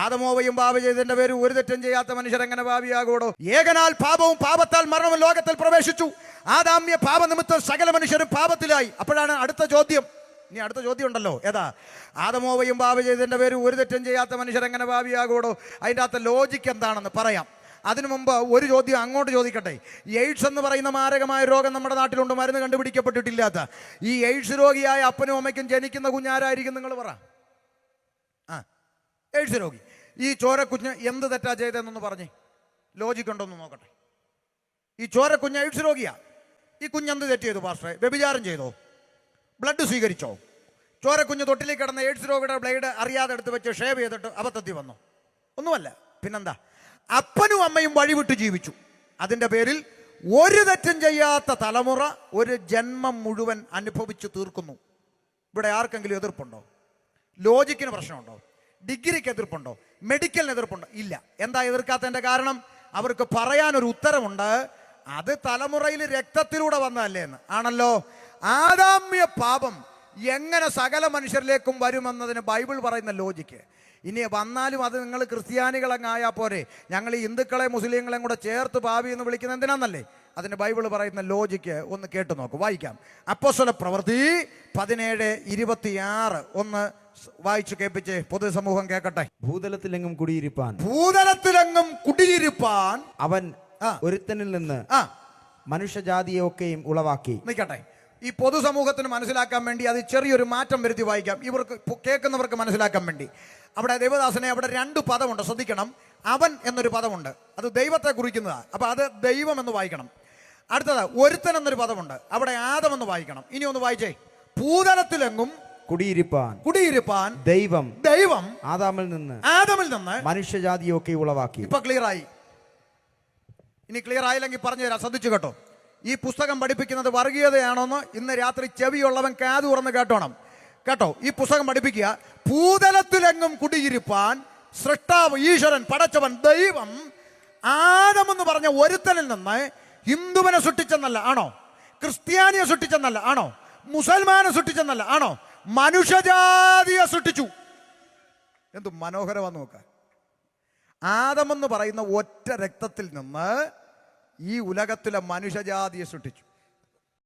ആദമോവയും പാപം ചെയ്തതിന്റെ പേര് ഒരു തെറ്റും ചെയ്യാത്ത മനുഷ്യർ എങ്ങനെ പാപിയാകൂടോ? ഏകനാൽ പാപവും പാപത്താൽ മരണവും ലോകത്തിൽ പ്രവേശിച്ചു. ആദാമ്യ പാപനിമിത്തം സകല മനുഷ്യരും പാപത്തിലായി. അപ്പോഴാണ് അടുത്ത ചോദ്യം. ഇനി അടുത്ത ചോദ്യം ഉണ്ടല്ലോ, ഏതാ? ആദമോവയും പാപം ചെയ്തതിന്റെ പേര് ഒരു തെറ്റും ചെയ്യാത്ത മനുഷ്യർ എങ്ങനെ പാപിയാകൂടോ? അതിൻ്റെ അകത്ത് ലോജിക്ക് എന്താണെന്ന് പറയാം. അതിനു മുമ്പ് ഒരു ചോദ്യം അങ്ങോട്ട് ചോദിക്കട്ടെ. എയ്ഡ്സ് എന്ന് പറയുന്ന മാരകമായ രോഗം നമ്മുടെ നാട്ടിലുണ്ട്, മരുന്ന് കണ്ടുപിടിക്കപ്പെട്ടിട്ടില്ലാത്ത. ഈ എയ്ഡ്സ് രോഗിയായ അപ്പനും അമ്മയ്ക്കും ജനിക്കുന്ന കുഞ്ഞാരായിരിക്കും? നിങ്ങൾ പറ. എയ്ഡ്സ് രോഗി. ഈ ചോരക്കുഞ്ഞ് എന്ത് തെറ്റാ ചെയ്തതെന്നൊന്ന് പറഞ്ഞേ, ലോജിക്കുണ്ടോന്ന് നോക്കട്ടെ. ഈ ചോരക്കുഞ്ഞ് എയ്ഡ്സ് രോഗിയാ. ഈ കുഞ്ഞെന്ത് തെറ്റ് ചെയ്തു പാസ്റ്ററെ? വ്യഭിചാരം ചെയ്തോ? ബ്ലഡ് സ്വീകരിച്ചോ? ചോരക്കുഞ്ഞ് തൊട്ടിലേക്ക് കിടന്ന എയ്ഡ്സ് രോഗിയുടെ ബ്ലേഡ് അറിയാതെ എടുത്ത് വെച്ച് ഷേവ് ചെയ്തിട്ട് അബദ്ധത്തിൽ വന്നു? ഒന്നുമല്ല. പിന്നെന്താ? അപ്പനും അമ്മയും വഴിവിട്ട് ജീവിച്ചു. അതിൻ്റെ പേരിൽ ഒരു തെറ്റും ചെയ്യാത്ത തലമുറ ഒരു ജന്മം മുഴുവൻ അനുഭവിച്ചു തീർക്കുന്നു. ഇവിടെ ആർക്കെങ്കിലും എതിർപ്പുണ്ടോ? ലോജിക്കിന് പ്രശ്നമുണ്ടോ? ഡിഗ്രിക്ക് എതിർപ്പുണ്ടോ? മെഡിക്കലിന് എതിർപ്പുണ്ടോ? ഇല്ല. എന്താ എതിർക്കാത്തതിൻ്റെ കാരണം? അവർക്ക് പറയാനൊരു ഉത്തരമുണ്ട്. അത് തലമുറയിൽ രക്തത്തിലൂടെ വന്നതല്ലേ എന്ന്. ആണല്ലോ. ആദാമ്യ പാപം എങ്ങനെ സകല മനുഷ്യരിലേക്കും വരുമെന്നതിന് ബൈബിൾ പറയുന്ന ലോജിക്ക്. ഇനി വന്നാലും അത് നിങ്ങൾ ക്രിസ്ത്യാനികളങ്ങായാൽ പോരെ, ഞങ്ങൾ ഈ ഹിന്ദുക്കളെ മുസ്ലിങ്ങളെയും കൂടെ ചേർത്ത് പാപി എന്ന് വിളിക്കുന്നത് എന്തിനാന്നല്ലേ? അതിന് ബൈബിൾ പറയുന്ന ലോജിക്ക് ഒന്ന് കേട്ടു നോക്കും. വായിക്കാം. അപ്പോസ്തല പ്രവൃത്തി 17:26 ഒന്ന് വായിച്ചു കേൾപ്പിച്ച് പൊതുസമൂഹം കേൾക്കട്ടെ. ഭൂതലത്തിലെങ്ങും കുടിയിരിപ്പാൻ അവൻ ഒരുത്തനിൽ നിന്ന് മനുഷ്യജാതിയെ ഒക്കെയും ഉളവാക്കി. നിൽക്കട്ടെ. ഈ പൊതുസമൂഹത്തിന് മനസ്സിലാക്കാൻ വേണ്ടി അത് ചെറിയൊരു മാറ്റം വരുത്തി വായിക്കാം, ഇവർക്ക് കേൾക്കുന്നവർക്ക് മനസ്സിലാക്കാൻ വേണ്ടി. അവിടെ ദേവദാസനെ അവിടെ 2 പദമുണ്ട്, ശ്രദ്ധിക്കണം. അവൻ എന്നൊരു പദമുണ്ട്, അത് ദൈവത്തെ കുറിക്കുന്നതാണ്. അപ്പൊ അത് ദൈവം എന്ന് വായിക്കണം. അടുത്തത് ഒരുത്തൻ എന്നൊരു പദമുണ്ട്, അവിടെ ആദം എന്ന് വായിക്കണം. ഇനി ഒന്ന് വായിച്ചേ. ഭൂതലത്തിലെങ്ങും കുടിയിരിപ്പാൻ ദൈവം ആദാമിൽ നിന്ന് മനുഷ്യജാതിയൊക്കെ ഉളവാക്കി. ഇപ്പൊ ക്ലിയർ ആയി. ഇനി ക്ലിയർ ആയില്ലെങ്കിൽ പറഞ്ഞു തരാം, ശ്രദ്ധിച്ചു കേട്ടോ. ഈ പുസ്തകം പഠിപ്പിക്കുന്നത് വർഗീയതയാണോന്ന് ഇന്ന് രാത്രി ചെവിയുള്ളവൻ കാത് തുറന്ന് കേട്ടോണം കേട്ടോ. ഈ പുസ്തകം പഠിപ്പിക്കുക, ഭൂതലത്തിലെങ്ങും കുടിയിരിപ്പാൻ സൃഷ്ടാവ് ഈശ്വരൻ പടച്ചവൻ ദൈവം ആദമെന്ന് പറഞ്ഞ ഒരുത്തനിൽ നിന്ന് ഹിന്ദുവിനെ സൃഷ്ടിച്ചെന്നല്ല, ആണോ? ക്രിസ്ത്യാനിയെ സൃഷ്ടിച്ചെന്നല്ല, ആണോ? മുസൽമാനെ സൃഷ്ടിച്ചെന്നല്ല, ആണോ? മനുഷ്യജാതിയെ സൃഷ്ടിച്ചു. എന്തു മനോഹരമാന്ന് നോക്ക. ആദമെന്ന് പറയുന്ന ഒറ്റ രക്തത്തിൽ നിന്ന് ഈ ഉലകത്തിലെ മനുഷ്യജാതിയെ സൃഷ്ടിച്ചു.